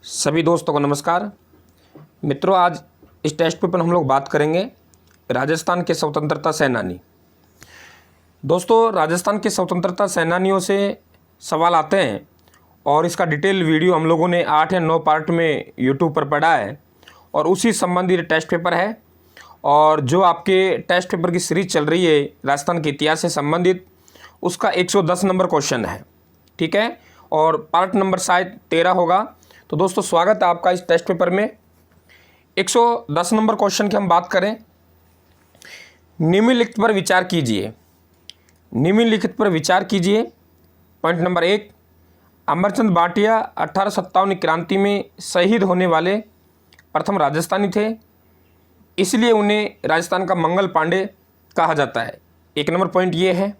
सभी दोस्तों को नमस्कार। मित्रों, आज इस टेस्ट पेपर हम लोग बात करेंगे राजस्थान के स्वतंत्रता सेनानी। दोस्तों, राजस्थान के स्वतंत्रता सेनानियों से सवाल आते हैं और इसका डिटेल वीडियो हम लोगों ने 8 या 9 पार्ट में यूट्यूब पर पढ़ा है और उसी संबंधित टेस्ट पेपर है। और जो आपके टेस्ट पेपर की सीरीज चल रही है राजस्थान के इतिहास से संबंधित, उसका 110 नंबर क्वेश्चन है, ठीक है। और पार्ट नंबर शायद 13 होगा। तो दोस्तों, स्वागत है आपका इस टेस्ट पेपर में। 110 नंबर क्वेश्चन की हम बात करें। निम्नलिखित पर विचार कीजिए। निम्नलिखित पर विचार कीजिए। पॉइंट नंबर 1, अमरचंद भाटिया 1857 क्रांति में शहीद होने वाले प्रथम राजस्थानी थे, इसलिए उन्हें राजस्थान का मंगल पांडे कहा जाता है। 1 नंबर पॉइंट ये है।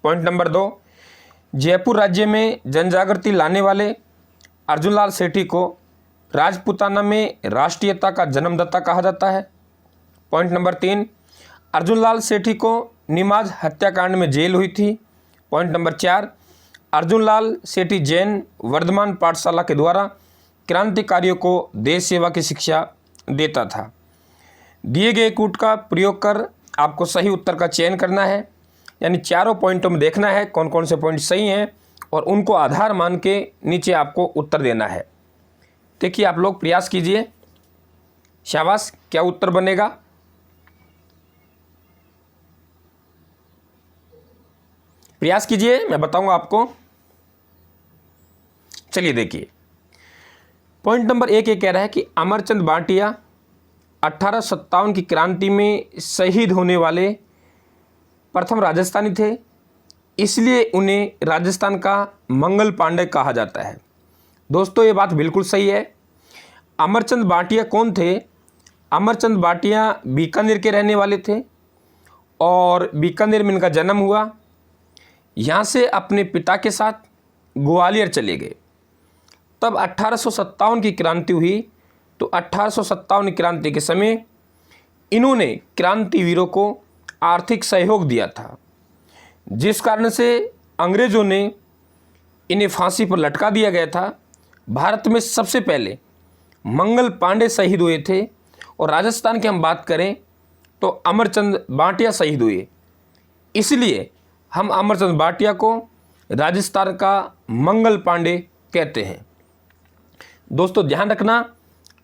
पॉइंट नंबर 2, जयपुर राज्य में जनजागृति लाने वाले अर्जुनलाल सेठी को राजपूताना में राष्ट्रीयता का जन्मदाता कहा जाता है। पॉइंट नंबर 3, अर्जुनलाल सेठी को निमाज हत्याकांड में जेल हुई थी। पॉइंट नंबर 4, अर्जुनलाल सेठी जैन वर्धमान पाठशाला के द्वारा क्रांतिकारियों को देश सेवा की शिक्षा देता था। दिए गए कूट का प्रयोग कर आपको सही उत्तर का चयन करना है, यानी चारों पॉइंटों में देखना है कौन कौन से पॉइंट सही हैं और उनको आधार मान के नीचे आपको उत्तर देना है। देखिए, आप लोग प्रयास कीजिए। शाबाश, क्या उत्तर बनेगा? प्रयास कीजिए, मैं बताऊंगा आपको। चलिए देखिए, पॉइंट नंबर 1 ये कह रहा है कि अमरचंद भाटिया 1857 की क्रांति में शहीद होने वाले प्रथम राजस्थानी थे, इसलिए उन्हें राजस्थान का मंगल पांडे कहा जाता है। दोस्तों, ये बात बिल्कुल सही है। अमरचंद भाटिया कौन थे? अमरचंद भाटिया बीकानेर के रहने वाले थे और बीकानेर में इनका जन्म हुआ। यहाँ से अपने पिता के साथ ग्वालियर चले गए। तब 1857 की क्रांति हुई, तो 1857 क्रांति के समय इन्होंने क्रांतिवीरों को आर्थिक सहयोग दिया था, जिस कारण से अंग्रेज़ों ने इन्हें फांसी पर लटका दिया गया था। भारत में सबसे पहले मंगल पांडे शहीद हुए थे और राजस्थान की हम बात करें तो अमरचंद भाटिया शहीद हुए, इसलिए हम अमरचंद भाटिया को राजस्थान का मंगल पांडे कहते हैं। दोस्तों, ध्यान रखना,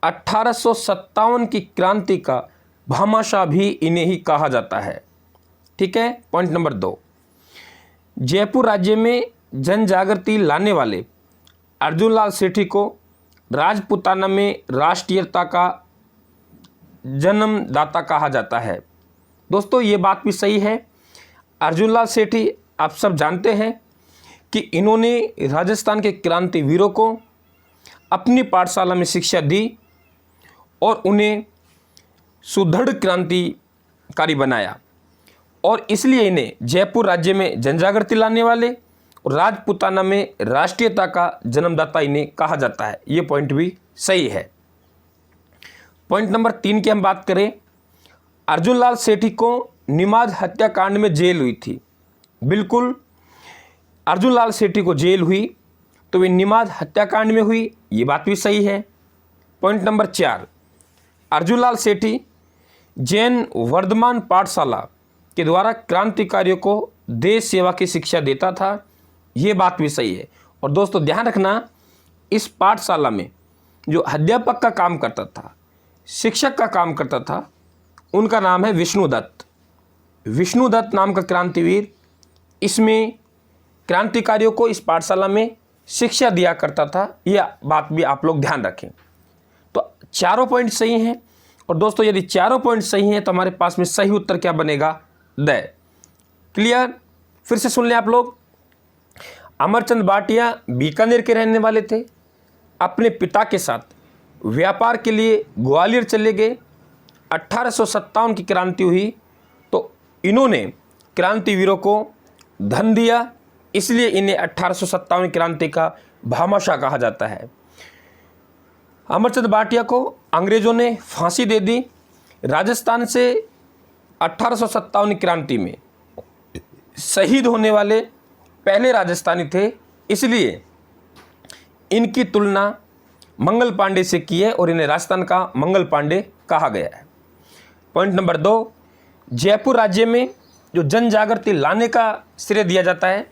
1857 की क्रांति का भामाशाह भी इन्हें ही कहा जाता है, ठीक है। पॉइंट नंबर 2, जयपुर राज्य में जन जागृति लाने वाले अर्जुनलाल सेठी को राजपूताना में राष्ट्रीयता का जन्मदाता कहा जाता है। दोस्तों, ये बात भी सही है। अर्जुनलाल सेठी आप सब जानते हैं कि इन्होंने राजस्थान के क्रांतिवीरों को अपनी पाठशाला में शिक्षा दी और उन्हें सुदृढ़ क्रांतिकारी बनाया, और इसलिए इन्हें जयपुर राज्य में जनजागृति लाने वाले और राजपूताना में राष्ट्रीयता का जन्मदाता इन्हें कहा जाता है। ये पॉइंट भी सही है। पॉइंट नंबर 3 की हम बात करें। अर्जुनलाल सेठी को निमाज हत्याकांड में जेल हुई थी। बिल्कुल, अर्जुनलाल सेठी को जेल हुई तो वे निमाज हत्याकांड में हुई, ये बात भी सही है। पॉइंट नंबर 4, अर्जुनलाल सेठी जैन वर्धमान पाठशाला के द्वारा क्रांतिकारियों को देश सेवा की शिक्षा देता था, ये बात भी सही है। और दोस्तों, ध्यान रखना, इस पाठशाला में जो अध्यापक का काम करता था, शिक्षक का काम करता था, उनका नाम है विष्णुदत्त। विष्णुदत्त नाम का क्रांतिवीर इसमें क्रांतिकारियों को इस पाठशाला में शिक्षा दिया करता था, यह बात भी आप लोग ध्यान रखें। तो चारों पॉइंट सही हैं। और दोस्तों, यदि चारों पॉइंट सही हैं तो हमारे पास में सही उत्तर क्या बनेगा? द। क्लियर? फिर से सुन लें आप लोग। अमरचंद भाटिया बीकानेर के रहने वाले थे, अपने पिता के साथ व्यापार के लिए ग्वालियर चले गए। 1857 की क्रांति हुई तो इन्होंने क्रांतिवीरों को धन दिया, इसलिए इन्हें 1857 क्रांति का भामाशाह कहा जाता है। अमरचंद भाटिया को अंग्रेज़ों ने फांसी दे दी। राजस्थान से 1857 क्रांति में शहीद होने वाले पहले राजस्थानी थे, इसलिए इनकी तुलना मंगल पांडे से की है और इन्हें राजस्थान का मंगल पांडे कहा गया है। पॉइंट नंबर 2, जयपुर राज्य में जो जन जागृति लाने का श्रेय दिया जाता है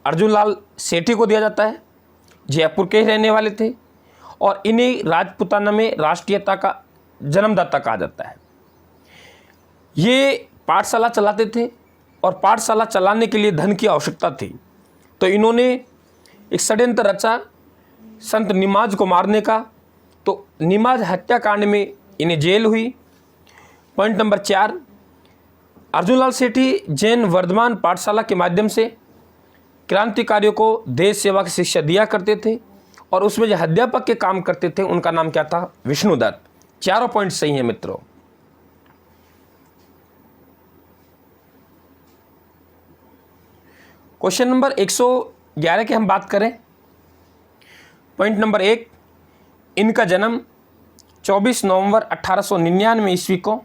अर्जुन लाल सेठी को दिया जाता है। जयपुर के ही रहने वाले थे और इन्हें राजपूताना में राष्ट्रीयता का जन्मदाता कहा जाता है। ये पाठशाला चलाते थे और पाठशाला चलाने के लिए धन की आवश्यकता थी, तो इन्होंने एक षड्यंत्र रचा संत निमाज को मारने का, तो निमाज हत्याकांड में इन्हें जेल हुई। पॉइंट नंबर 4, अर्जुनलाल सेठी जैन वर्धमान पाठशाला के माध्यम से क्रांतिकारियों को देश सेवा की शिक्षा दिया करते थे और उसमें जो अध्यापक के काम करते थे उनका नाम क्या था? विष्णुदत्त। चारों पॉइंट सही हैं मित्रों। क्वेश्चन नंबर 111 की हम बात करें। पॉइंट नंबर 1, इनका जन्म 24 नवंबर 1899 ईस्वी को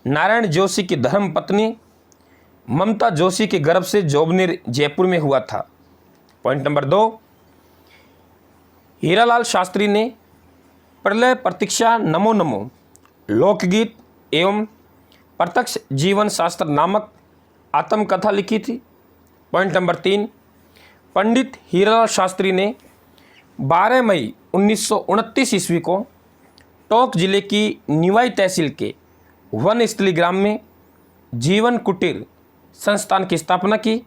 नारायण जोशी की धर्मपत्नी ममता जोशी के गर्भ से जोबनेर जयपुर में हुआ था। पॉइंट नंबर 2, हीरालाल शास्त्री ने प्रलय प्रतीक्षा नमो नमो लोकगीत एवं प्रत्यक्ष जीवन शास्त्र नामक आत्मकथा लिखी थी। पॉइंट नंबर 3, पंडित हीरालाल शास्त्री ने 12 मई 1929 ईस्वी को टोंक जिले की निवाई तहसील के वनस्थली ग्राम में जीवन कुटीर संस्थान की स्थापना की,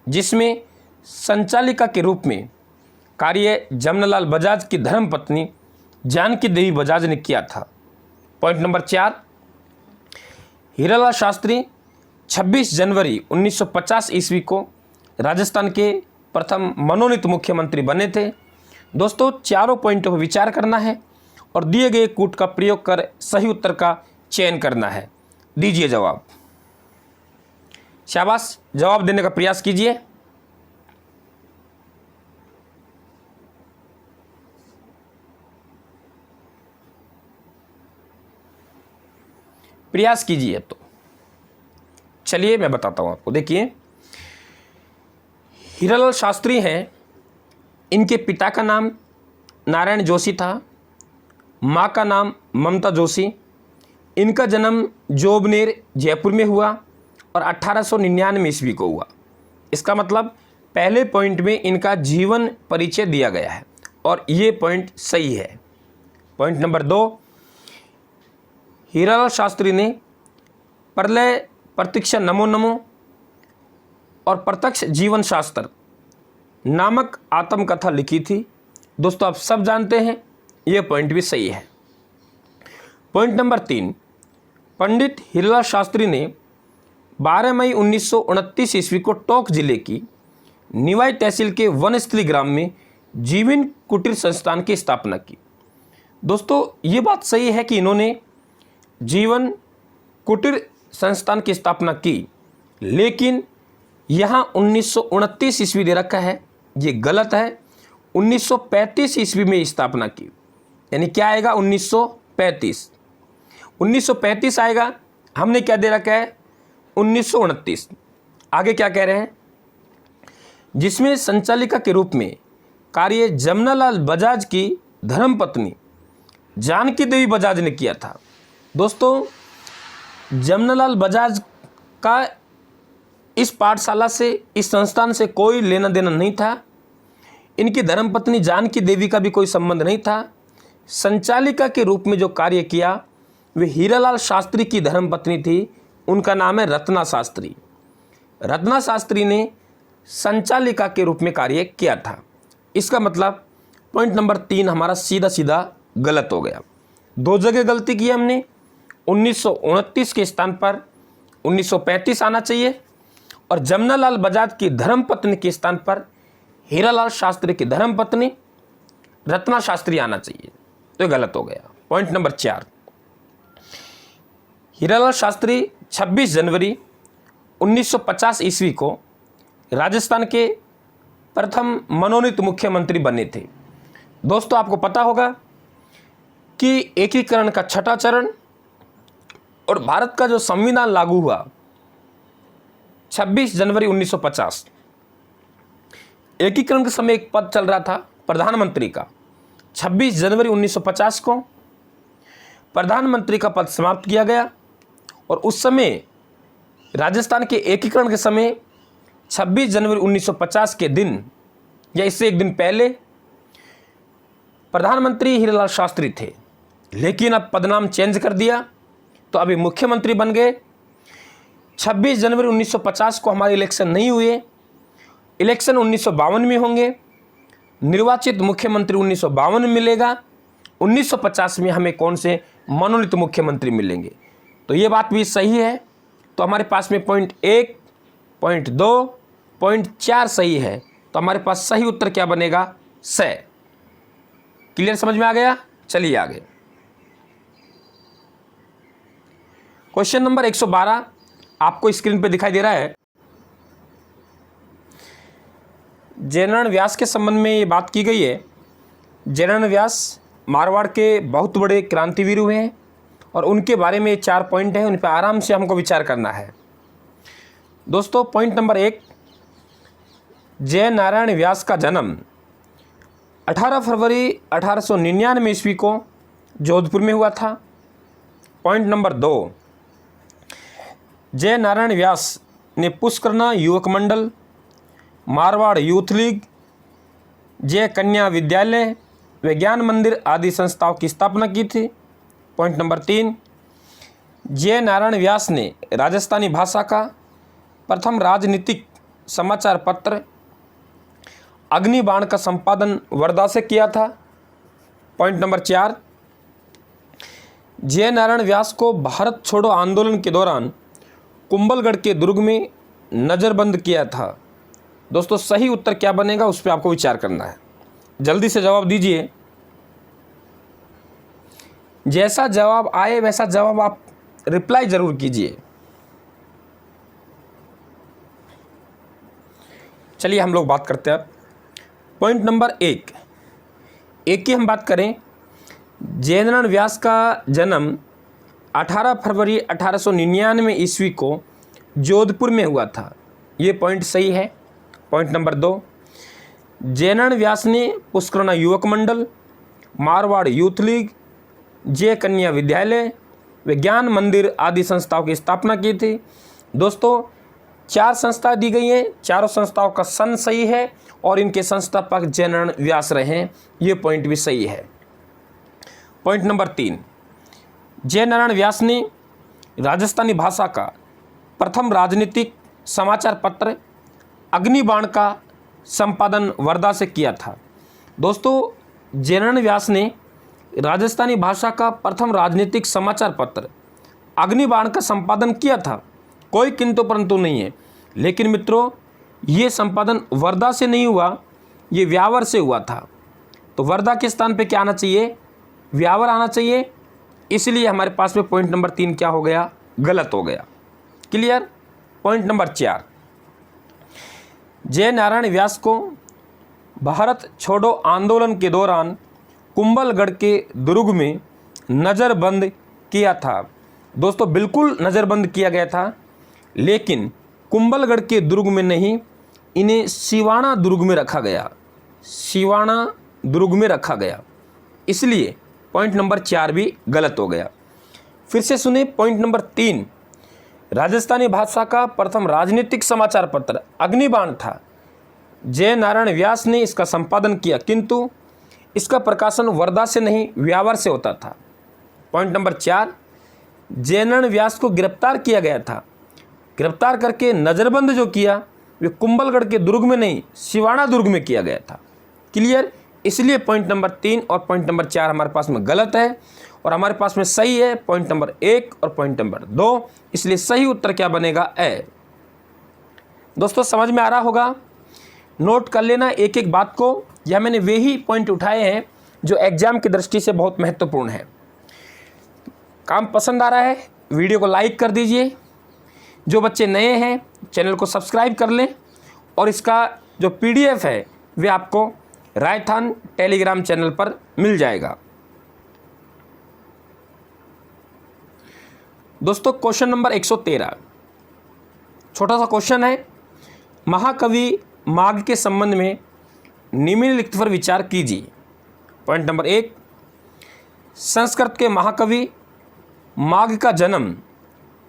जिसमें संचालिका के रूप में कार्य जमनालाल बजाज की धर्मपत्नी जानकी देवी बजाज ने किया था। पॉइंट नंबर 4, हीरालाल शास्त्री 26 जनवरी 1950 ईस्वी को राजस्थान के प्रथम मनोनीत मुख्यमंत्री बने थे। दोस्तों, चारों पॉइंटों पर विचार करना है और दिए गए कूट का प्रयोग कर सही उत्तर का चयन करना है। दीजिए जवाब। शाबाश, जवाब देने का प्रयास कीजिए। प्रयास कीजिए। तो चलिए मैं बताता हूं आपको। देखिए, हीरालाल शास्त्री हैं, इनके पिता का नाम नारायण जोशी था, माँ का नाम ममता जोशी। इनका जन्म जोबनेर जयपुर में हुआ और 1899 ईस्वी को हुआ। इसका मतलब पहले पॉइंट में इनका जीवन परिचय दिया गया है और ये पॉइंट सही है। पॉइंट नंबर 2, हीरालाल शास्त्री ने प्रलय प्रतीक्षा नमो नमो और प्रत्यक्ष जीवन शास्त्र नामक आत्मकथा लिखी थी। दोस्तों, आप सब जानते हैं, ये पॉइंट भी सही है। पॉइंट नंबर 3, पंडित हीरालाल शास्त्री ने 12 मई 1929 ईस्वी को टोंक जिले की निवाई तहसील के वनस्थली ग्राम में जीवन कुटीर संस्थान की स्थापना की। दोस्तों, ये बात सही है कि इन्होंने जीवन कुटीर संस्थान की स्थापना की, लेकिन यहाँ 1929 ईस्वी दे रखा है, ये गलत है। 1935 ईस्वी में स्थापना की, यानी क्या आएगा? 1935 आएगा। हमने क्या दे रखा है? 1929। आगे क्या कह रहे हैं? जिसमें संचालिका के रूप में कार्य जमनालाल बजाज की धर्मपत्नी जानकी देवी बजाज ने किया था। दोस्तों, जमनालाल बजाज का इस पाठशाला से, इस संस्थान से कोई लेना देना नहीं था। इनकी धर्मपत्नी जानकी देवी का भी कोई संबंध नहीं था। संचालिका के रूप में जो कार्य किया वे हीरालाल शास्त्री की धर्मपत्नी थी, उनका नाम है रत्ना शास्त्री। रत्ना शास्त्री ने संचालिका के रूप में कार्य किया था। इसका मतलब पॉइंट नंबर 3 हमारा सीधा सीधा गलत हो गया। 2 जगह गलती की हमने। 1929 के स्थान पर 1935 आना चाहिए और जमनालाल बजाज की धर्मपत्नी के स्थान पर हीरालाल शास्त्री की धर्मपत्नी रत्ना शास्त्री आना चाहिए, तो गलत हो गया। पॉइंट नंबर 4, हीरालाल शास्त्री 26 जनवरी 1950 ईस्वी को राजस्थान के प्रथम मनोनीत मुख्यमंत्री बने थे। दोस्तों, आपको पता होगा कि एकीकरण का छठा चरण और भारत का जो संविधान लागू हुआ 26 जनवरी 1950, एकीकरण के समय एक पद चल रहा था प्रधानमंत्री का, 26 जनवरी 1950 को प्रधानमंत्री का पद समाप्त किया गया और उस समय राजस्थान के एकीकरण के समय 26 जनवरी 1950 के दिन या इससे एक दिन पहले प्रधानमंत्री हीरालाल शास्त्री थे, लेकिन अब पदनाम चेंज कर दिया तो अभी मुख्यमंत्री बन गए। 26 जनवरी 1950 को हमारे इलेक्शन नहीं हुए, इलेक्शन 1952 में होंगे, निर्वाचित मुख्यमंत्री 1952 में मिलेगा, 1950 में हमें कौन से मनोनीत मुख्यमंत्री मिलेंगे। तो ये बात भी सही है। तो हमारे पास में पॉइंट 1, पॉइंट 2, पॉइंट 4 सही है। तो हमारे पास सही उत्तर क्या बनेगा? स। क्लियर, समझ में आ गया? चलिए आगे। क्वेश्चन नंबर 112 आपको स्क्रीन पे दिखाई दे रहा है। जयनारायण व्यास के संबंध में ये बात की गई है। जयनारायण व्यास मारवाड़ के बहुत बड़े क्रांतिवीर हुए हैं और उनके बारे में 4 पॉइंट हैं, उन पर आराम से हमको विचार करना है। दोस्तों, पॉइंट नंबर 1, जयनारायण व्यास का जन्म 18 फरवरी 1899 ईस्वी को जोधपुर में हुआ था। पॉइंट नंबर 2, जयनारायण व्यास ने पुष्करना युवक मंडल, मारवाड़ यूथ लीग, जय कन्या विद्यालय, विज्ञान मंदिर आदि संस्थाओं की स्थापना की थी। पॉइंट नंबर 3, जयनारायण व्यास ने राजस्थानी भाषा का प्रथम राजनीतिक समाचार पत्र अग्निबाण का संपादन वर्धा से किया था। पॉइंट नंबर 4, जयनारायण व्यास को भारत छोड़ो आंदोलन के दौरान कुंभलगढ़ के दुर्ग में नज़रबंद किया था। दोस्तों, सही उत्तर क्या बनेगा उस पर आपको विचार करना है। जल्दी से जवाब दीजिए। जैसा जवाब आए वैसा जवाब आप रिप्लाई जरूर कीजिए। चलिए हम लोग बात करते हैं अब पॉइंट नंबर 1 की हम बात करें। जयनारायण व्यास का जन्म 18 फरवरी 1899 ईस्वी को जोधपुर में हुआ था। ये पॉइंट सही है। पॉइंट नंबर 2, जयनारायण व्यास ने पुष्करना युवक मंडल, मारवाड़ यूथ लीग, जय कन्या विद्यालय, विज्ञान मंदिर आदि संस्थाओं की स्थापना की थी। दोस्तों, 4 संस्था दी गई हैं, चारों संस्थाओं का सन सही है और इनके संस्थापक जयनारायण व्यास रहे हैं। ये पॉइंट भी सही है। पॉइंट नंबर 3, जयनारायण व्यास ने राजस्थानी भाषा का प्रथम राजनीतिक समाचार पत्र अग्निबाण का संपादन वर्धा से किया था। दोस्तों, जयनारायण व्यास ने राजस्थानी भाषा का प्रथम राजनीतिक समाचार पत्र अग्निबाण का संपादन किया था, कोई किंतु परंतु नहीं है। लेकिन मित्रों, ये संपादन वर्धा से नहीं हुआ, ये व्यावर से हुआ था। तो वर्धा के स्थान पे क्या आना चाहिए? व्यावर आना चाहिए। इसलिए हमारे पास में पॉइंट नंबर 3 क्या हो गया? गलत हो गया। क्लियर। पॉइंट नंबर 4, जयनारायण व्यास को भारत छोड़ो आंदोलन के दौरान कुंभलगढ़ के दुर्ग में नज़रबंद किया था। दोस्तों, बिल्कुल नज़रबंद किया गया था, लेकिन कुंभलगढ़ के दुर्ग में नहीं, इन्हें सिवाना दुर्ग में रखा गया। सिवाना दुर्ग में रखा गया, इसलिए पॉइंट नंबर 4 भी गलत हो गया। फिर से सुने पॉइंट नंबर 3, राजस्थानी भाषा का प्रथम राजनीतिक समाचार पत्र अग्निबाण था। जयनारायण व्यास ने इसका संपादन किया, किंतु इसका प्रकाशन वर्धा से नहीं व्यावर से होता था। पॉइंट नंबर 4, जयनारायण व्यास को गिरफ्तार किया गया था। गिरफ्तार करके नज़रबंद जो किया वे कुंभलगढ़ के दुर्ग में नहीं, सिवाना दुर्ग में किया गया था। क्लियर। इसलिए पॉइंट नंबर 3 और पॉइंट नंबर 4 हमारे पास में गलत है और हमारे पास में सही है पॉइंट नंबर 1 और पॉइंट नंबर 2। इसलिए सही उत्तर क्या बनेगा? ए। दोस्तों, समझ में आ रहा होगा? नोट कर लेना एक एक बात को। यह मैंने वे ही पॉइंट उठाए हैं जो एग्जाम की दृष्टि से बहुत महत्वपूर्ण है। काम पसंद आ रहा है, वीडियो को लाइक कर दीजिए। जो बच्चे नए हैं चैनल को सब्सक्राइब कर लें और इसका जो PDF है वे आपको रायथान टेलीग्राम चैनल पर मिल जाएगा। दोस्तों, क्वेश्चन नंबर 113 छोटा सा क्वेश्चन है। महाकवि माघ के संबंध में निम्नलिखित पर विचार कीजिए। पॉइंट नंबर 1, संस्कृत के महाकवि माघ का जन्म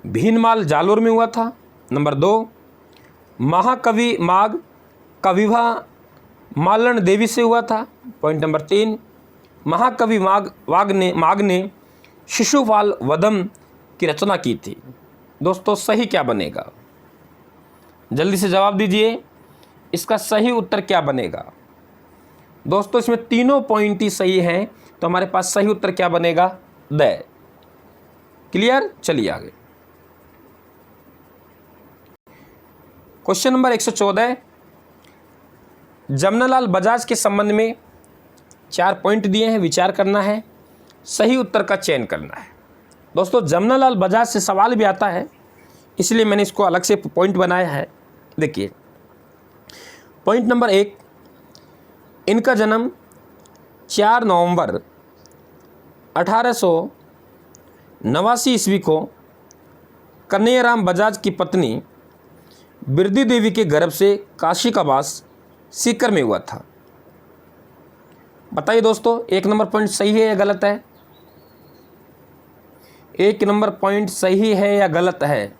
भीनमाल जालोर में हुआ था। नंबर 2, महाकवि माघ का विवाह मालन देवी से हुआ था। पॉइंट नंबर 3, महाकवि माघ ने शिशुपाल वधम की रचना की थी। दोस्तों सही क्या बनेगा? जल्दी से जवाब दीजिए, इसका सही उत्तर क्या बनेगा? दोस्तों इसमें तीनों पॉइंट ही सही हैं, तो हमारे पास सही उत्तर क्या बनेगा? द। क्लियर? चलिए आगे। क्वेश्चन नंबर 114, जमनालाल बजाज के संबंध में 4 पॉइंट दिए हैं, विचार करना है, सही उत्तर का चयन करना है। दोस्तों जमनालाल बजाज से सवाल भी आता है, इसलिए मैंने इसको अलग से पॉइंट बनाया है। देखिए पॉइंट नंबर 1, इनका जन्म 4 नवंबर 1889 ईस्वी को कन्हैयाराम बजाज की पत्नी बिरदी देवी के गर्भ से काशी का वास सीकर में हुआ था। बताइए दोस्तों 1 नंबर पॉइंट सही है या गलत है? 1 नंबर पॉइंट सही है या गलत है?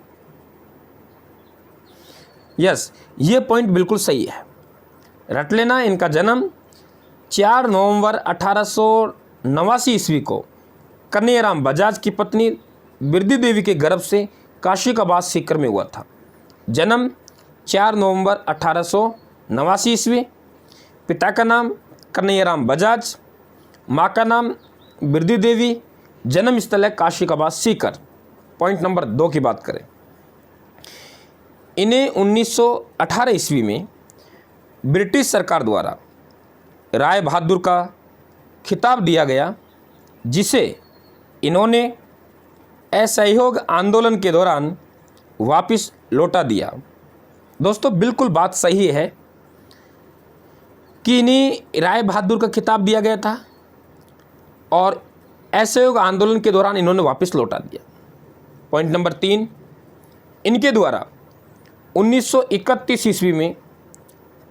यस, ये पॉइंट बिल्कुल सही है। रट लेना, इनका जन्म 4 नवंबर 1889 ईस्वी को कन्हैयाराम बजाज की पत्नी बिरदी देवी के गर्भ से काशी का वास सीकर में हुआ था। जन्म 4 नवंबर 1889 ईस्वी। पिता का नाम कन्हैयाराम बजाज, माँ का नाम बिरदी देवी, जन्म स्थल है काशी का वास सीकर। पॉइंट नंबर 2 की बात करें, इन्हें 1918 ईस्वी में ब्रिटिश सरकार द्वारा राय बहादुर का खिताब दिया गया, जिसे इन्होंने असहयोग आंदोलन के दौरान वापस लौटा दिया। दोस्तों बिल्कुल बात सही है कि इन्हें राय बहादुर का खिताब दिया गया था और असहयोग आंदोलन के दौरान इन्होंने वापस लौटा दिया। पॉइंट नंबर 3, इनके द्वारा 1931 ईस्वी में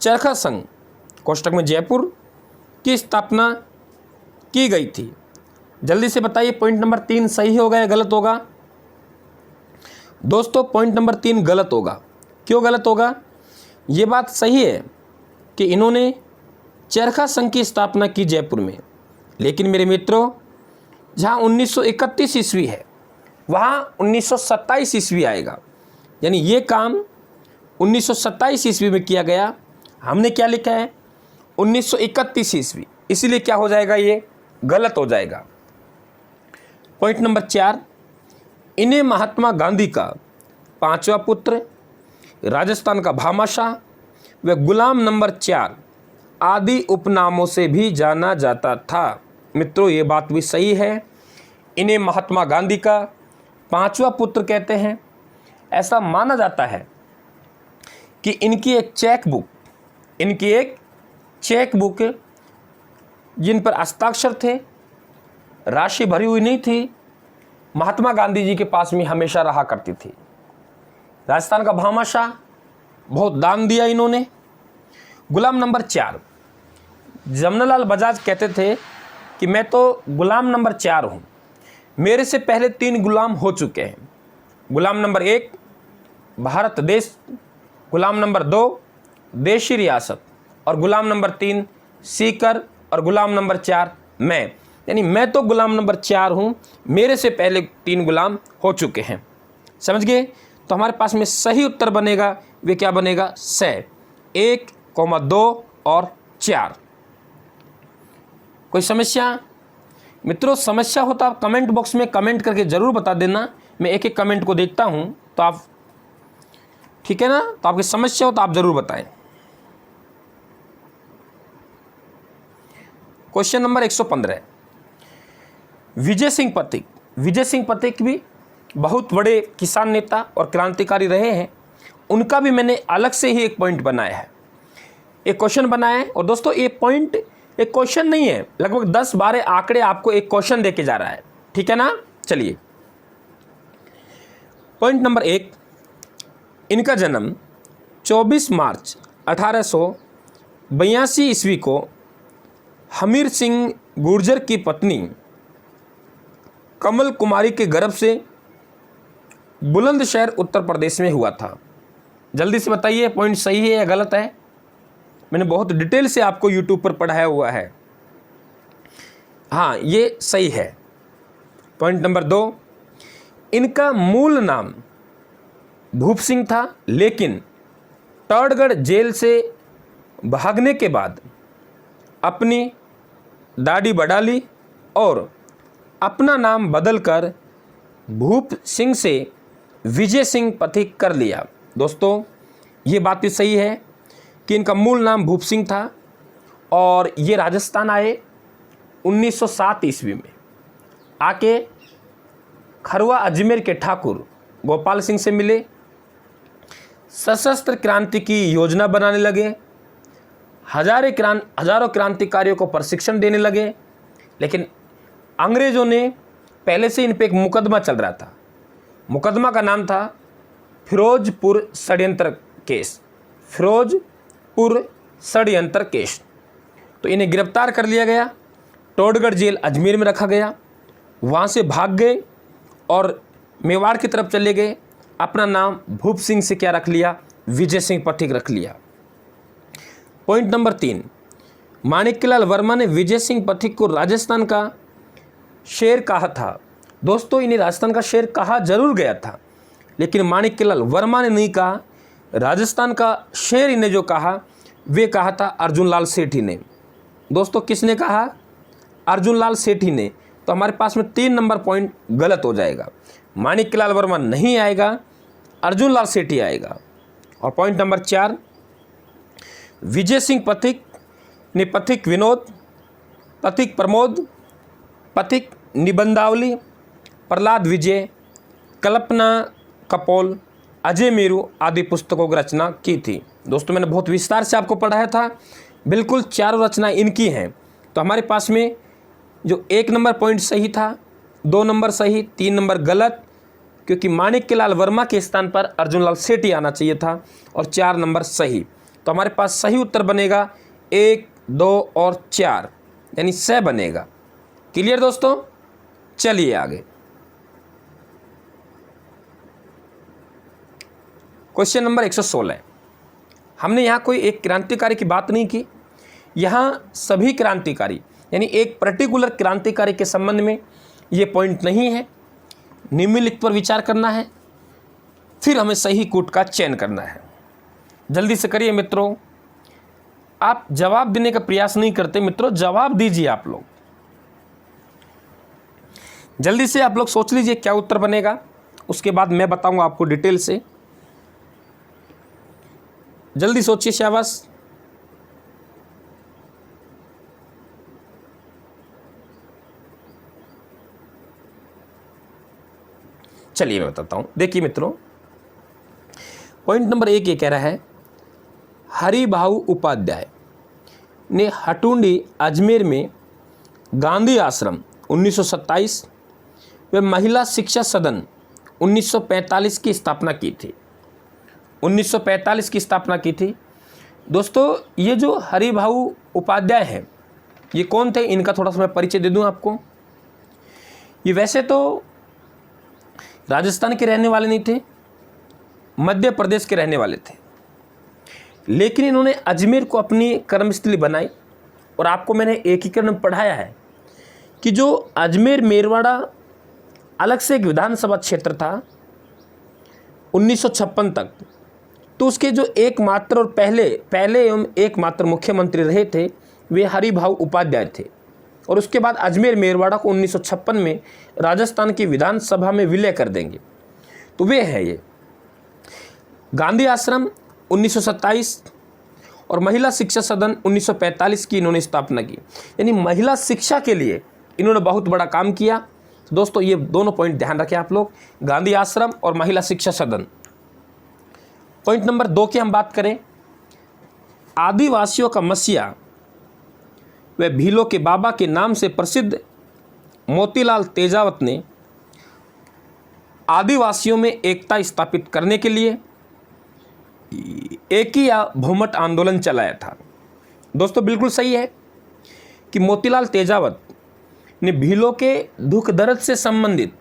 चरखा संघ कोष्टक में जयपुर की स्थापना की गई थी। जल्दी से बताइए पॉइंट नंबर 3 सही होगा या गलत होगा? दोस्तों पॉइंट नंबर 3 गलत होगा। क्यों गलत होगा? ये बात सही है कि इन्होंने चरखा संघ की स्थापना की जयपुर में, लेकिन मेरे मित्रों जहाँ 1931 ईस्वी है वहाँ 1927 ईस्वी आएगा, यानी ये काम 1927 ईस्वी में किया गया। हमने क्या लिखा है? 1931 ईस्वी, इसीलिए क्या हो जाएगा? ये गलत हो जाएगा। पॉइंट नंबर 4, इन्हें महात्मा गांधी का 5वां पुत्र, राजस्थान का भामाशाह व गुलाम नंबर 4 आदि उपनामों से भी जाना जाता था। मित्रों ये बात भी सही है, इन्हें महात्मा गांधी का 5वां पुत्र कहते हैं। ऐसा माना जाता है कि इनकी एक चेक बुक जिन पर हस्ताक्षर थे, राशि भरी हुई नहीं थी, महात्मा गांधी जी के पास में हमेशा रहा करती थी। राजस्थान का भामाशाह, बहुत दान दिया इन्होंने। गुलाम नंबर 4, जमनालाल बजाज कहते थे कि मैं तो गुलाम नंबर 4 हूँ, मेरे से पहले 3 गुलाम हो चुके हैं। गुलाम नंबर 1 भारत देश, गुलाम नंबर 2 देशी रियासत और गुलाम नंबर 3 सीकर और गुलाम नंबर 4 मैं, यानी मैं तो गुलाम नंबर 4 हूँ, मेरे से पहले 3 गुलाम हो चुके हैं। समझ गए? तो हमारे पास में सही उत्तर बनेगा, वे क्या बनेगा? स 1, 2 और 4। कोई समस्या? मित्रों समस्या हो तो आप कमेंट बॉक्स में कमेंट करके ज़रूर बता देना, मैं एक एक कमेंट को देखता हूँ, तो आप ठीक है ना? तो आपकी समस्या हो तो आप ज़रूर बताएं। क्वेश्चन नंबर 115, विजय सिंह पथिक भी बहुत बड़े किसान नेता और क्रांतिकारी रहे हैं, उनका भी मैंने अलग से ही एक पॉइंट बनाया है, एक क्वेश्चन बनाया है। और दोस्तों ये पॉइंट एक क्वेश्चन नहीं है, लगभग 10-12 आंकड़े आपको एक क्वेश्चन देके जा रहा है, ठीक है ना? चलिए पॉइंट नंबर 1, इनका जन्म 24 मार्च 1882 ईस्वी को हमीर सिंह गुर्जर की पत्नी कमल कुमारी के गर्भ से बुलंदशहर उत्तर प्रदेश में हुआ था। जल्दी से बताइए पॉइंट सही है या गलत है। मैंने बहुत डिटेल से आपको यूट्यूब पर पढ़ाया हुआ है। हाँ, ये सही है। पॉइंट नंबर 2, इनका मूल नाम भूप सिंह था, लेकिन टॉडगढ़ जेल से भागने के बाद अपनी दाढ़ी बढ़ा ली और अपना नाम बदलकर भूप सिंह से विजय सिंह पथिक कर लिया। दोस्तों, ये बात भी सही है कि इनका मूल नाम भूप सिंह था और ये राजस्थान आए 1907 ईस्वी में। आके खरवा अजमेर के ठाकुर गोपाल सिंह से मिले, सशस्त्र क्रांति की योजना बनाने लगे, हजारों क्रांतिकारियों को प्रशिक्षण देने लगे। लेकिन अंग्रेज़ों ने पहले से इन पे एक मुकदमा चल रहा था। मुकदमा का नाम था फिरोजपुर षड्यंत्र केस। फिरोजपुर षड्यंत्र केस। तो इन्हें गिरफ्तार कर लिया गया, टोडगढ़ जेल अजमेर में रखा गया। वहाँ से भाग गए और मेवाड़ की तरफ चले गए। अपना नाम भूप सिंह से क्या रख लिया, विजय सिंह पथिक रख लिया। पॉइंट नंबर 3, माणिक्यलाल वर्मा ने विजय सिंह पथिक को राजस्थान का शेर कहा था। दोस्तों, इन्हें राजस्थान का शेर कहा जरूर गया था, लेकिन माणिक्यलाल वर्मा ने नहीं कहा। राजस्थान का शेर इन्हें जो कहा वे कहा था अर्जुन लाल सेठी ने। दोस्तों, किसने कहा? अर्जुन लाल सेठी ने। तो हमारे पास में 3 नंबर पॉइंट गलत हो जाएगा। माणिक्यलाल वर्मा नहीं आएगा, अर्जुन लाल सेठी आएगा। और पॉइंट नंबर 4, विजय सिंह पथिक ने पथिक विनोद, पथिक प्रमोद, पथिक निबंधावली, प्रहलाद विजय, कल्पना कपोल, अजय मेरू आदि पुस्तकों की रचना की थी। दोस्तों, मैंने बहुत विस्तार से आपको पढ़ाया था। बिल्कुल 4 रचना इनकी हैं। तो हमारे पास में जो 1 नंबर पॉइंट सही था, 2 नंबर सही, 3 नंबर गलत, क्योंकि माणिक्यलाल वर्मा के स्थान पर अर्जुन लाल सेठी आना चाहिए था, और 4 नंबर सही। तो हमारे पास सही उत्तर बनेगा 1, 2 और 4, यानी स बनेगा। क्लियर दोस्तों? चलिए आगे। Question number 116। हमने यहाँ कोई एक क्रांतिकारी की बात नहीं की, यहाँ सभी क्रांतिकारी, यानी एक पर्टिकुलर क्रांतिकारी के संबंध में ये पॉइंट नहीं है। निम्नलिखित पर विचार करना है, फिर हमें सही कूट का चयन करना है। जल्दी से करिए मित्रों। आप जवाब देने का प्रयास नहीं करते मित्रों, जवाब दीजिए आप लोग। जल्दी से आप लोग सोच लीजिए क्या उत्तर बनेगा, उसके बाद मैं बताऊंगा आपको डिटेल से। जल्दी सोचिए, शाबाश। चलिए मैं बताता हूं। देखिए मित्रों, पॉइंट नंबर 1 ये कह रहा है, हरिभाऊ उपाध्याय ने हटुंडी अजमेर में गांधी आश्रम 1927 व महिला शिक्षा सदन 1945 की स्थापना की थी। 1945 की स्थापना की थी। दोस्तों, ये जो हरिभाऊ उपाध्याय हैं, ये कौन थे, इनका थोड़ा सा मैं परिचय दे दूं आपको। ये वैसे तो राजस्थान के रहने वाले नहीं थे, मध्य प्रदेश के रहने वाले थे, लेकिन इन्होंने अजमेर को अपनी कर्मस्थली बनाई। और आपको मैंने एकीकरण में पढ़ाया है कि जो अजमेर मेरवाड़ा अलग से एक विधानसभा क्षेत्र था 1956 तक, तो उसके जो एकमात्र और पहले एवं एकमात्र मुख्यमंत्री रहे थे वे हरिभाऊ उपाध्याय थे। और उसके बाद अजमेर मेरवाड़ा को 1956 में राजस्थान की विधानसभा में विलय कर देंगे। तो वे हैं ये। गांधी आश्रम 1927 और महिला शिक्षा सदन 1945 की इन्होंने स्थापना की, यानी महिला शिक्षा के लिए इन्होंने बहुत बड़ा काम किया। तो दोस्तों, ये दोनों पॉइंट ध्यान रखें आप लोग, गांधी आश्रम और महिला शिक्षा सदन। पॉइंट नंबर 2 की हम बात करें, आदिवासियों का मसीहा व भीलों के बाबा के नाम से प्रसिद्ध मोतीलाल तेजावत ने आदिवासियों में एकता स्थापित करने के लिए एक ही या बहुमत आंदोलन चलाया था। दोस्तों, बिल्कुल सही है कि मोतीलाल तेजावत ने भीलों के दुख दर्द से संबंधित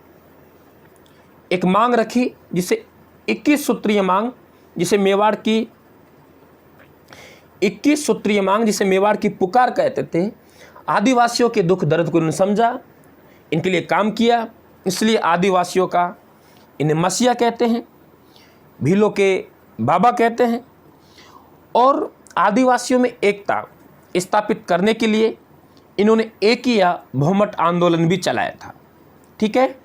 एक मांग रखी, जिसे 21 सूत्रीय मांग, जिसे मेवाड़ की 21 सूत्रीय मांग, जिसे मेवाड़ की पुकार कहते थे। आदिवासियों के दुख दर्द को इन्होंने समझा, इनके लिए काम किया, इसलिए आदिवासियों का इन्हें मसीहा कहते हैं, भीलों के बाबा कहते हैं। और आदिवासियों में एकता स्थापित करने के लिए इन्होंने एक ही या बहुमत आंदोलन भी चलाया था। ठीक है,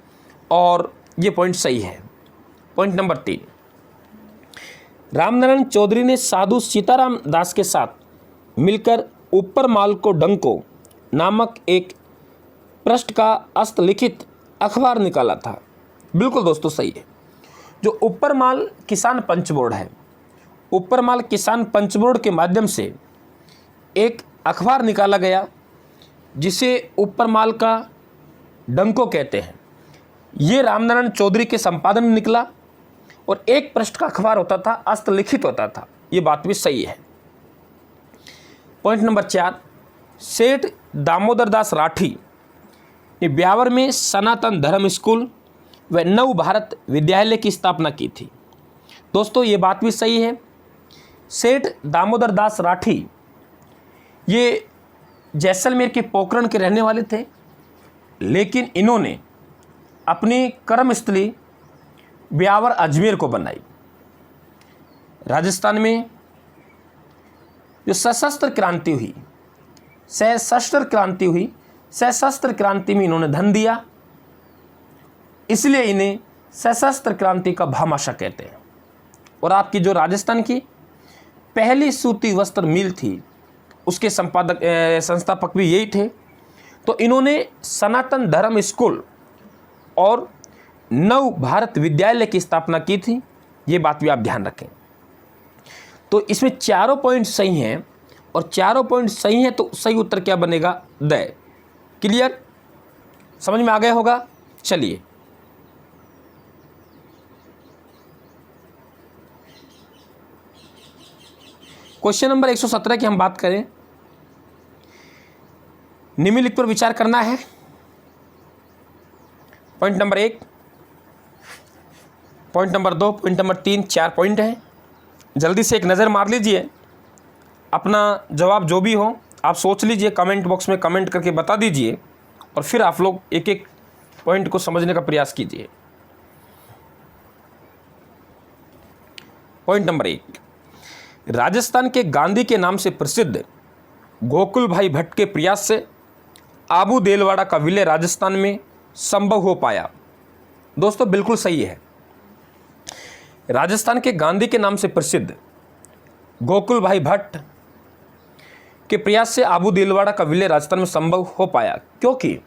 और ये पॉइंट सही है। पॉइंट नंबर 3, रामनारायण चौधरी ने साधु सीताराम दास के साथ मिलकर ऊपर माल को डंको नामक एक पृष्ठ का हस्तलिखित अखबार निकाला था। बिल्कुल दोस्तों सही है। जो ऊपर माल किसान पंच बोर्ड है, ऊपर माल किसान पंच बोर्ड के माध्यम से एक अखबार निकाला गया, जिसे ऊपर माल का डंको कहते हैं। ये रामनारायण चौधरी के संपादन में निकला और एक पृष्ठ का अखबार होता था, हस्तलिखित होता था। ये बात भी सही है। पॉइंट नंबर 4, सेठ दामोदर दास राठी ने ब्यावर में सनातन धर्म स्कूल व नव भारत विद्यालय की स्थापना की थी। दोस्तों ये बात भी सही है। सेठ दामोदर दास राठी ये जैसलमेर के पोखरण के रहने वाले थे, लेकिन इन्होंने अपनी कर्मस्थली ब्यावर अजमेर को बनाई। राजस्थान में जो सशस्त्र क्रांति हुई, सशस्त्र क्रांति में इन्होंने धन दिया, इसलिए इन्हें सशस्त्र क्रांति का भामाशाह कहते हैं। और आपकी जो राजस्थान की पहली सूती वस्त्र मिल थी, उसके संस्थापक भी यही थे। तो इन्होंने सनातन धर्म स्कूल और नव भारत विद्यालय की स्थापना की थी। ये बात भी आप ध्यान रखें। तो इसमें चारों पॉइंट सही हैं, और चारों पॉइंट सही हैं तो सही उत्तर क्या बनेगा? द। क्लियर, समझ में आ गया होगा। चलिए क्वेश्चन नंबर 117 की हम बात करें। निम्नलिखित पर विचार करना है। Point number 1, point number 2, point number 3, 4 point हैं। जल्दी से एक नज़र मार लीजिए। अपना जवाब जो भी हो आप सोच लीजिए, कमेंट बॉक्स में कमेंट करके बता दीजिए, और फिर आप लोग एक एक पॉइंट को समझने का प्रयास कीजिए। पॉइंट नंबर 1, राजस्थान के गांधी के नाम से प्रसिद्ध गोकुल भाई भट्ट के प्रयास से आबू देलवाड़ा का विलय राजस्थान में संभव हो पाया। दोस्तों बिल्कुल सही है। राजस्थान के गांधी के नाम से प्रसिद्ध गोकुल भाई भट्ट के प्रयास से आबू देलवाड़ा का विलय राजस्थान में संभव हो पाया, क्योंकि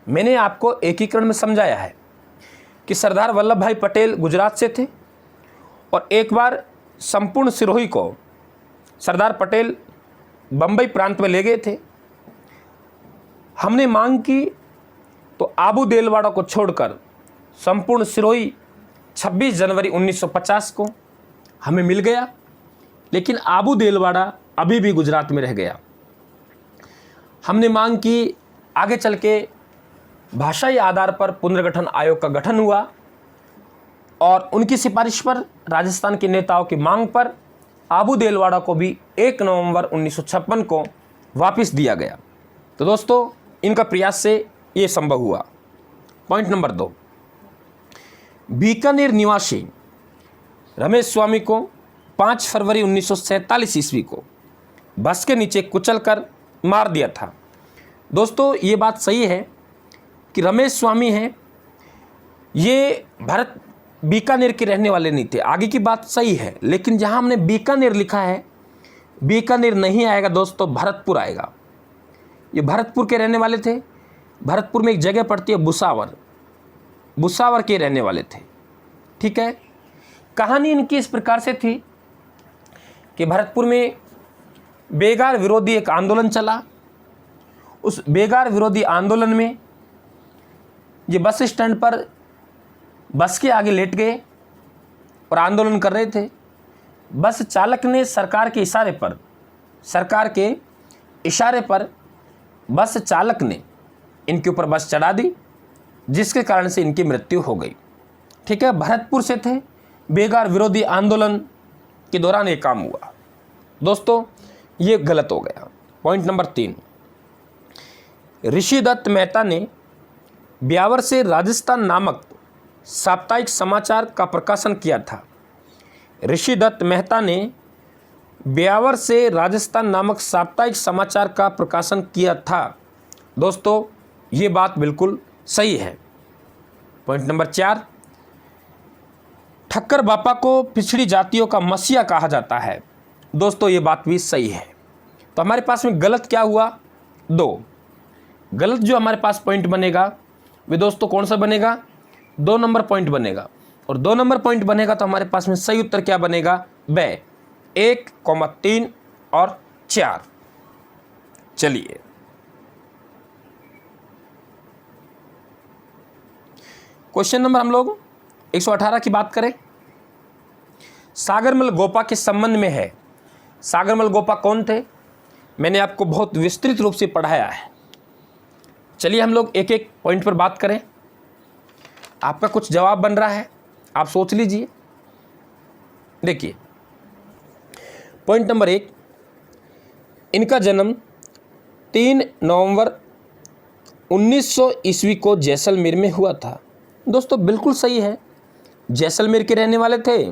मैंने आपको एकीकरण में समझाया है कि सरदार वल्लभ भाई पटेल गुजरात से थे, और एक बार संपूर्ण सिरोही को सरदार पटेल बम्बई प्रांत में ले गए थे। हमने मांग की तो आबू देलवाड़ा को छोड़कर संपूर्ण सिरोही 26 जनवरी 1950 को हमें मिल गया, लेकिन आबू देलवाड़ा अभी भी गुजरात में रह गया। हमने मांग की, आगे चल के भाषाई आधार पर पुनर्गठन आयोग का गठन हुआ, और उनकी सिफारिश पर राजस्थान के नेताओं की मांग पर आबू देलवाड़ा को भी 1 नवंबर 1956 को वापस दिया गया। तो दोस्तों इनका प्रयास से ये संभव हुआ। पॉइंट नंबर 2, बीकानेर निवासी रमेश स्वामी को 5 फरवरी 1947 ईस्वी को बस के नीचे कुचलकर मार दिया था। दोस्तों ये बात सही है कि रमेश स्वामी हैं, ये बीकानेर के रहने वाले नहीं थे। आगे की बात सही है, लेकिन जहां हमने बीकानेर लिखा है, बीकानेर नहीं आएगा दोस्तों, भरतपुर आएगा। ये भरतपुर के रहने वाले थे। भरतपुर में एक जगह पड़ती है बुसावर, बुसावर के रहने वाले थे। ठीक है, कहानी इनकी इस प्रकार से थी कि भरतपुर में बेगार विरोधी एक आंदोलन चला। उस बेगार विरोधी आंदोलन में ये बस स्टैंड पर बस के आगे लेट गए और आंदोलन कर रहे थे। बस चालक ने सरकार के इशारे पर बस चालक ने इनके ऊपर बस चढ़ा दी, जिसके कारण से इनकी मृत्यु हो गई। ठीक है, भरतपुर से थे, बेगार विरोधी आंदोलन के दौरान ये काम हुआ। दोस्तों ये गलत हो गया। पॉइंट नंबर 3, ऋषिदत्त मेहता ने ब्यावर से राजस्थान नामक साप्ताहिक समाचार का प्रकाशन किया था। ऋषिदत्त मेहता ने ब्यावर से राजस्थान नामक साप्ताहिक समाचार का प्रकाशन किया था। दोस्तों ये बात बिल्कुल सही है। पॉइंट नंबर 4, ठक्कर बापा को पिछड़ी जातियों का मसीहा कहा जाता है। दोस्तों ये बात भी सही है। तो हमारे पास में गलत क्या हुआ? 2 गलत जो हमारे पास पॉइंट बनेगा वे दोस्तों कौन सा बनेगा? 2 नंबर पॉइंट बनेगा। और 2 नंबर पॉइंट बनेगा तो हमारे पास में सही उत्तर क्या बनेगा? ब 1, 3 और 4। चलिए क्वेश्चन नंबर हम लोग 118 की बात करें। सागरमल गोपा के संबंध में है। सागरमल गोपा कौन थे? मैंने आपको बहुत विस्तृत रूप से पढ़ाया है। चलिए हम लोग एक एक पॉइंट पर बात करें। आपका कुछ जवाब बन रहा है, आप सोच लीजिए। देखिए पॉइंट नंबर 1, इनका जन्म 3 नवंबर 1900 ईस्वी को जैसलमेर में हुआ था। दोस्तों बिल्कुल सही है, जैसलमेर के रहने वाले थे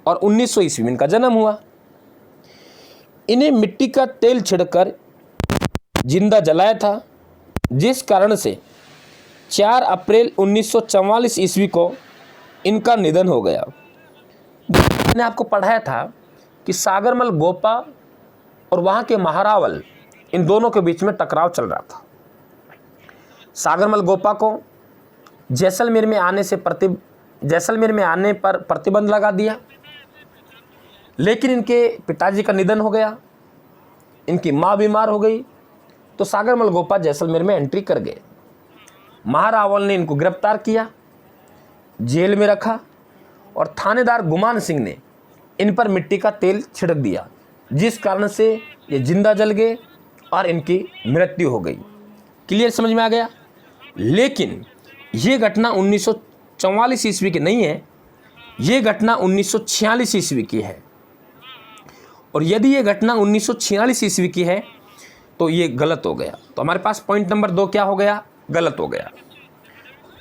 और 1900 ईस्वी में इनका जन्म हुआ। इन्हें मिट्टी का तेल छिड़कर जिंदा जलाया था, जिस कारण से 4 अप्रैल 1944 ईस्वी को इनका निधन हो गया। मैंने आपको पढ़ाया था कि सागरमल गोपा और वहाँ के महारावल, इन दोनों के बीच में टकराव चल रहा था। सागरमल गोपा को जैसलमेर में आने पर प्रतिबंध लगा दिया, लेकिन इनके पिताजी का निधन हो गया, इनकी माँ बीमार हो गई, तो सागरमल गोपा जैसलमेर में एंट्री कर गए। महारावल ने इनको गिरफ्तार किया, जेल में रखा और थानेदार गुमान सिंह ने इन पर मिट्टी का तेल छिड़क दिया, जिस कारण से ये जिंदा जल गए और इनकी मृत्यु हो गई। क्लियर, समझ में आ गया? लेकिन ये घटना 1944 ईस्वी की नहीं है, ये घटना 1946 ईस्वी की है। और यदि ये घटना 1946 ईस्वी की है तो ये गलत हो गया। तो हमारे पास पॉइंट नंबर 2 क्या हो गया? गलत हो गया।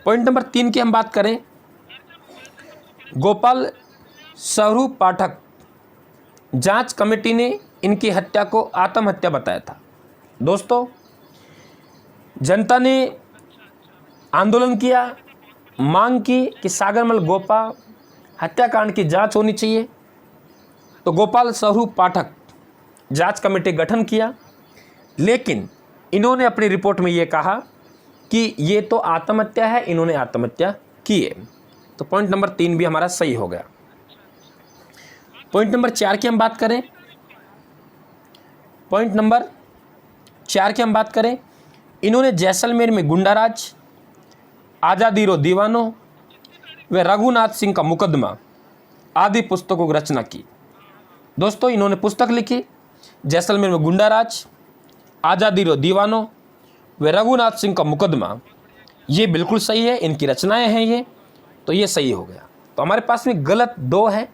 पॉइंट नंबर 3 की हम बात करें। गोपाल स्वरूप पाठक, जांच कमेटी ने इनकी हत्या को आत्महत्या बताया था। दोस्तों जनता ने आंदोलन किया, मांग की कि सागरमल गोपा हत्याकांड की जांच होनी चाहिए। तो गोपाल स्वरूप पाठक जांच कमेटी गठन किया, लेकिन इन्होंने अपनी रिपोर्ट में ये कहा कि ये तो आत्महत्या है, इन्होंने आत्महत्या की है। तो पॉइंट नंबर 3 भी हमारा सही हो गया। पॉइंट नंबर 4 की हम बात करें। पॉइंट नंबर 4 की हम बात करें, इन्होंने जैसलमेर में गुंडाराज, आज़ादी रो दीवानों व रघुनाथ सिंह का मुकदमा आदि पुस्तकों की रचना की। दोस्तों इन्होंने पुस्तक लिखी, जैसलमेर में गुंडाराज, आज़ादी रो दीवानों व रघुनाथ सिंह का मुकदमा। ये बिल्कुल सही है, इनकी रचनाएं हैं ये, तो ये सही हो गया। तो हमारे पास में गलत 2 है।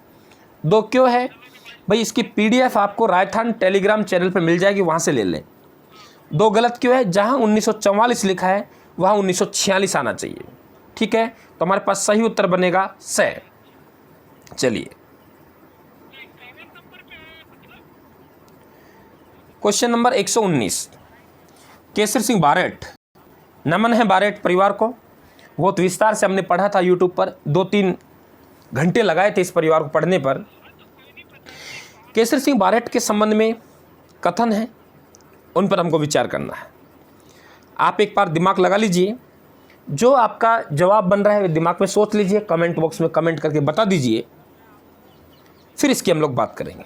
2 क्यों है भाई? इसकी PDF आपको राजस्थान टेलीग्राम चैनल पर मिल जाएगी, वहाँ से ले लें। 2 गलत क्यों है? जहाँ 1944 लिखा है वहाँ 1946 आना चाहिए। ठीक है, तो हमारे पास सही उत्तर बनेगा स। चलिए क्वेश्चन नंबर 119, केसर सिंह बारेट। नमन है बारेट परिवार को, बहुत विस्तार से हमने पढ़ा था यूट्यूब पर, 2-3 घंटे लगाए थे इस परिवार को पढ़ने पर। केसर सिंह बारेट के संबंध में कथन है, उन पर हमको विचार करना है। आप एक बार दिमाग लगा लीजिए, जो आपका जवाब बन रहा है दिमाग में सोच लीजिए, कमेंट बॉक्स में कमेंट करके बता दीजिए, फिर इसकी हम लोग बात करेंगे।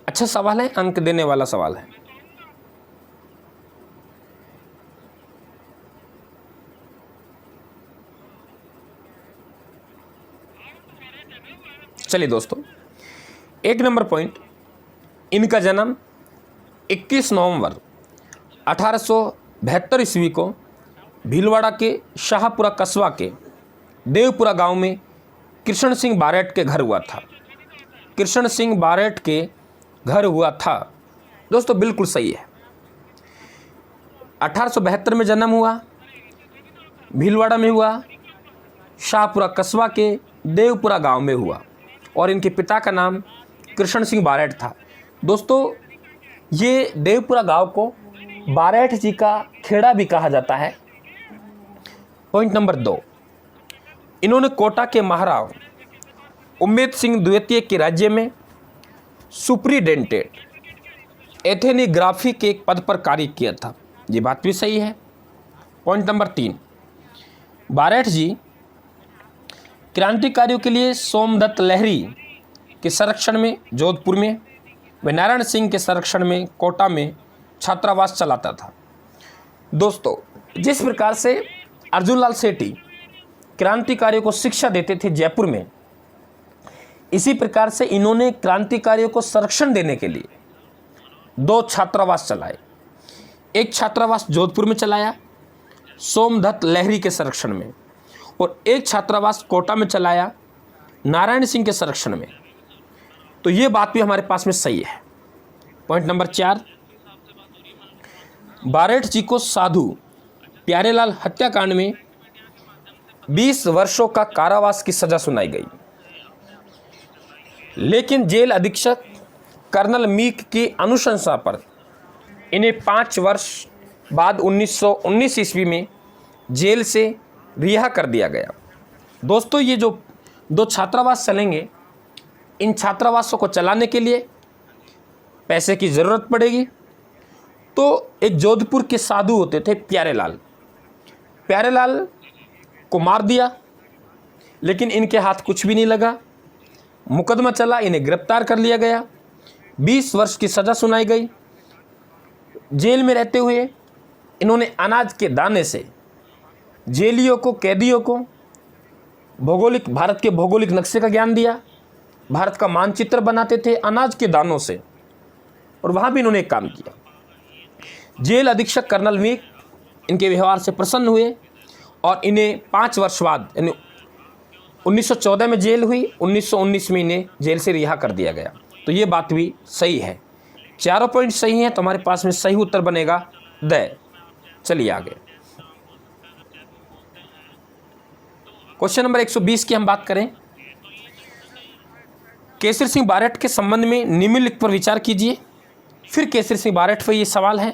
अच्छा सवाल है, अंक देने वाला सवाल है। चलिए दोस्तों, 1 नंबर पॉइंट, इनका जन्म 21 नवंबर 1872 ईस्वी को भीलवाड़ा के शाहपुरा कस्बा के देवपुरा गांव में कृष्ण सिंह बारेट के घर हुआ था। कृष्ण सिंह बारेट के घर हुआ था। दोस्तों बिल्कुल सही है। 1872 में जन्म हुआ, भीलवाड़ा में हुआ, शाहपुरा कस्बा के देवपुरा गांव में हुआ और इनके पिता का नाम कृष्ण सिंह बारेट था। दोस्तों ये देवपुरा गांव को बारेट जी का खेड़ा भी कहा जाता है। पॉइंट नंबर 2, इन्होंने कोटा के महाराव उम्मेद सिंह द्वितीय के राज्य में सुप्रीडेंटेंट एथेनोग्राफी के एक पद पर कार्य किया था। ये बात भी सही है। पॉइंट नंबर 3, बारेट जी क्रांतिकारियों के लिए सोमदत्त लहरी के संरक्षण में जोधपुर में व नारायण सिंह के संरक्षण में कोटा में छात्रावास चलाता था। दोस्तों जिस प्रकार से अर्जुन लाल सेठी क्रांतिकारियों को शिक्षा देते थे जयपुर में, इसी प्रकार से इन्होंने क्रांतिकारियों को संरक्षण देने के लिए 2 छात्रावास चलाए। एक छात्रावास जोधपुर में चलाया सोमदत्त लहरी के संरक्षण में, और एक छात्रावास कोटा में चलाया नारायण सिंह के संरक्षण में। तो ये बात भी हमारे पास में सही है। पॉइंट नंबर 4, बारेट जी को साधु प्यारेलाल हत्याकांड में 20 वर्षों का कारावास की सजा सुनाई गई, लेकिन जेल अधीक्षक कर्नल मीक की अनुशंसा पर इन्हें 5 वर्ष बाद 1919 ईस्वी में जेल से रिहा कर दिया गया। दोस्तों ये जो 2 छात्रावास चलेंगे, इन छात्रावासों को चलाने के लिए पैसे की ज़रूरत पड़ेगी। तो एक जोधपुर के साधु होते थे प्यारेलाल को मार दिया, लेकिन इनके हाथ कुछ भी नहीं लगा। मुकदमा चला, इन्हें गिरफ्तार कर लिया गया, 20 वर्ष की सज़ा सुनाई गई। जेल में रहते हुए इन्होंने अनाज के दाने से जेलियों को, कैदियों को भारत के भौगोलिक नक्शे का ज्ञान दिया। भारत का मानचित्र बनाते थे अनाज के दानों से, और वहाँ भी इन्होंने एक काम किया। जेल अधीक्षक कर्नल मीक इनके व्यवहार से प्रसन्न हुए और इन्हें 5 वर्ष बाद, यानी 1914 में जेल हुई, 1919 में इन्हें जेल से रिहा कर दिया गया। तो ये बात भी सही है। चारों पॉइंट सही हैं, तो हमारे पास में सही उत्तर बनेगा द। चलिए आगे क्वेश्चन नंबर 120 की हम बात करें। केसरी सिंह बारेट के संबंध में निम्नलिखित पर विचार कीजिए। फिर केसरी सिंह बारेट पर ये सवाल है।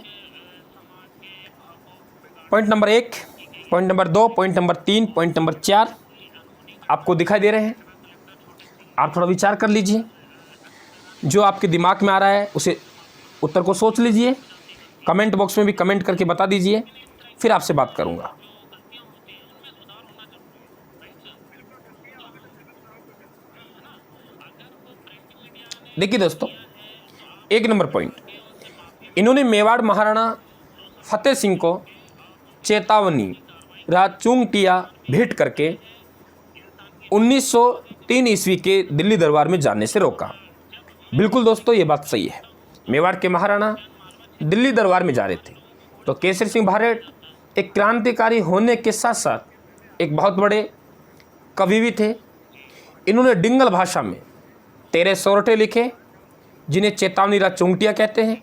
Point number 1, point number 2, point number 3, point number 4 आपको दिखाई दे रहे हैं। आप थोड़ा विचार कर लीजिए, जो आपके दिमाग में आ रहा है उसे उत्तर को सोच लीजिए। कमेंट बॉक्स में भी कमेंट करके बता दीजिए, फिर आपसे बात करूंगा। देखिए दोस्तों, 1 नंबर पॉइंट, इन्होंने मेवाड़ महाराणा फतेह सिंह को चेतावनी राचुंगटिया भेंट करके 1903 ईस्वी के दिल्ली दरबार में जाने से रोका। बिल्कुल दोस्तों ये बात सही है। मेवाड़ के महाराणा दिल्ली दरबार में जा रहे थे, तो केसरी सिंह बारेट एक क्रांतिकारी होने के साथ साथ एक बहुत बड़े कवि भी थे। इन्होंने डिंगल भाषा में 13 सोरठे लिखे, जिन्हें चेतावनी राचुंगटिया कहते हैं।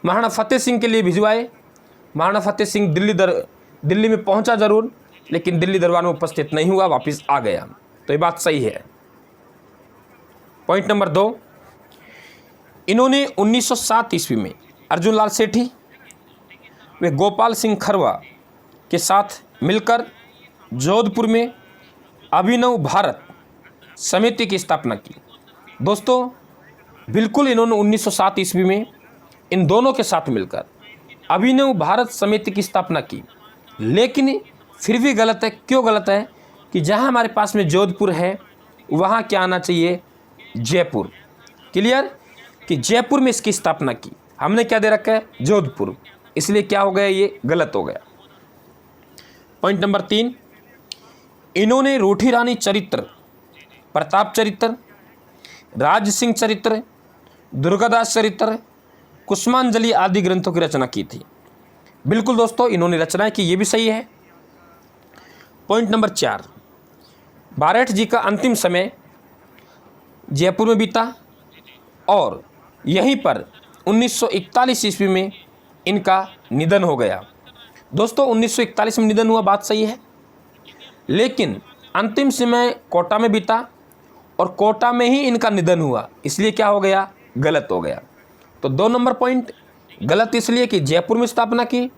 महाराणा फतेह सिंह के लिए भिजवाए। महाराणा फतेह सिंह दिल्ली में पहुंचा जरूर, लेकिन दिल्ली दरबार में उपस्थित नहीं हुआ, वापस आ गया। तो ये बात सही है। पॉइंट नंबर 2, इन्होंने 1907 ईस्वी में अर्जुन लाल सेठी वे गोपाल सिंह खरवा के साथ मिलकर जोधपुर में अभिनव भारत समिति की स्थापना की। दोस्तों बिल्कुल इन्होंने 1907 ईस्वी में इन दोनों के साथ मिलकर अभिनव भारत समिति की स्थापना की, लेकिन फिर भी गलत है। क्यों गलत है? कि जहां हमारे पास में जोधपुर है वहां क्या आना चाहिए? जयपुर। क्लियर? कि जयपुर में इसकी स्थापना की, हमने क्या दे रखा है? जोधपुर। इसलिए क्या हो गया? ये गलत हो गया। पॉइंट नंबर 3, इन्होंने रूठी रानी चरित्र, प्रताप चरित्र, राज सिंह चरित्र, दुर्गादास चरित्र, कुसुमांजलि आदि ग्रंथों की रचना की थी। बिल्कुल दोस्तों, इन्होंने रचनाएं की, ये भी सही है। पॉइंट नंबर 4, बारेठ जी का अंतिम समय जयपुर में बीता और यहीं पर 1941 ईस्वी में इनका निधन हो गया। दोस्तों 1941 में निधन हुआ, बात सही है, लेकिन अंतिम समय कोटा में बीता और कोटा में ही इनका निधन हुआ, इसलिए क्या हो गया, गलत हो गया। तो 2 नंबर पॉइंट गलत इसलिए कि जयपुर में स्थापना की,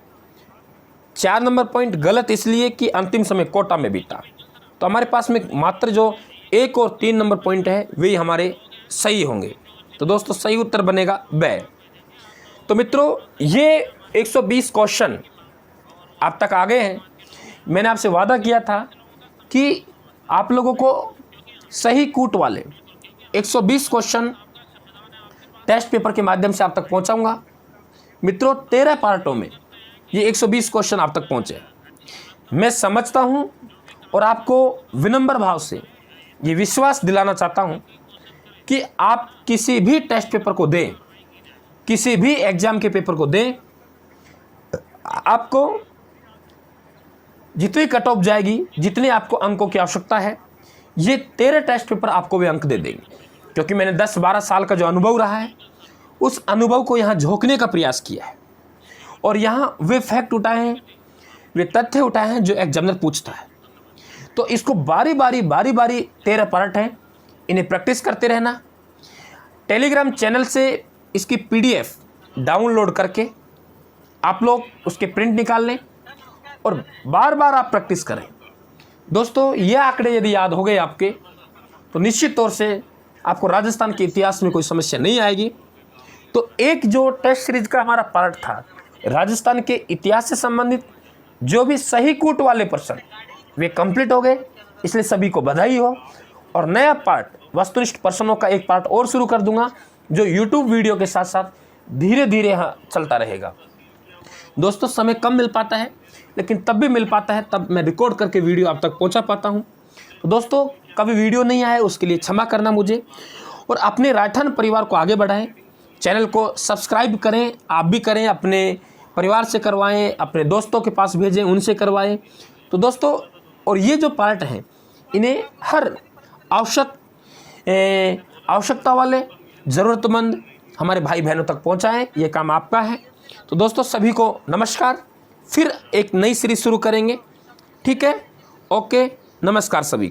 4 नंबर पॉइंट गलत इसलिए कि अंतिम समय कोटा में बीता। तो हमारे पास में मात्र जो 1 और 3 नंबर पॉइंट है वे हमारे सही होंगे। तो दोस्तों सही उत्तर बनेगा ब। तो मित्रों ये 120 क्वेश्चन आप तक आ गए हैं। मैंने आपसे वादा किया था कि आप लोगों को सही कूट वाले 120 क्वेश्चन टेस्ट पेपर के माध्यम से आप तक पहुंचाऊंगा। मित्रों 13 पार्टों में ये 120 क्वेश्चन आप तक पहुंचे। मैं समझता हूं और आपको विनम्र भाव से ये विश्वास दिलाना चाहता हूं कि आप किसी भी टेस्ट पेपर को दें, किसी भी एग्जाम के पेपर को दें, आपको जितनी कट ऑफ जाएगी, जितने आपको अंकों की आवश्यकता है, ये 13 टेस्ट पेपर आपको वे अंक दे देंगे। क्योंकि मैंने 10-12 साल का जो अनुभव रहा है, उस अनुभव को यहाँ झोंकने का प्रयास किया है और यहाँ वे फैक्ट उठाए हैं, वे तथ्य उठाए हैं जो एग्जामिनर पूछता है। तो इसको बारी बारी 13 पार्ट हैं, इन्हें प्रैक्टिस करते रहना। टेलीग्राम चैनल से इसकी PDF डाउनलोड करके आप लोग उसके प्रिंट निकाल लें और बार बार आप प्रैक्टिस करें। दोस्तों ये आंकड़े यदि याद हो गए आपके, तो निश्चित तौर से आपको राजस्थान के इतिहास में कोई समस्या नहीं आएगी। तो एक जो टेस्ट सीरीज का हमारा पार्ट था राजस्थान के इतिहास से संबंधित, जो भी सही कूट वाले प्रश्न वे कंप्लीट हो गए, इसलिए सभी को बधाई हो। और नया पार्ट वस्तुनिष्ठ प्रश्नों का एक पार्ट और शुरू कर दूंगा, जो YouTube वीडियो के साथ साथ धीरे धीरे यहाँ चलता रहेगा। दोस्तों समय कम मिल पाता है, लेकिन तब भी मिल पाता है, तब मैं रिकॉर्ड करके वीडियो आप तक पहुँचा पाता हूँ। तो दोस्तों कभी वीडियो नहीं आए उसके लिए क्षमा करना मुझे, और अपने राजस्थान परिवार को आगे बढ़ाएं। चैनल को सब्सक्राइब करें, आप भी करें, अपने परिवार से करवाएं, अपने दोस्तों के पास भेजें, उनसे करवाएं। तो दोस्तों और ये जो पार्ट हैं इन्हें हर आवश्यकता वाले ज़रूरतमंद हमारे भाई बहनों तक पहुंचाएं, ये काम आपका है। तो दोस्तों सभी को नमस्कार, फिर एक नई सीरीज शुरू करेंगे, ठीक है? ओके, नमस्कार सभी।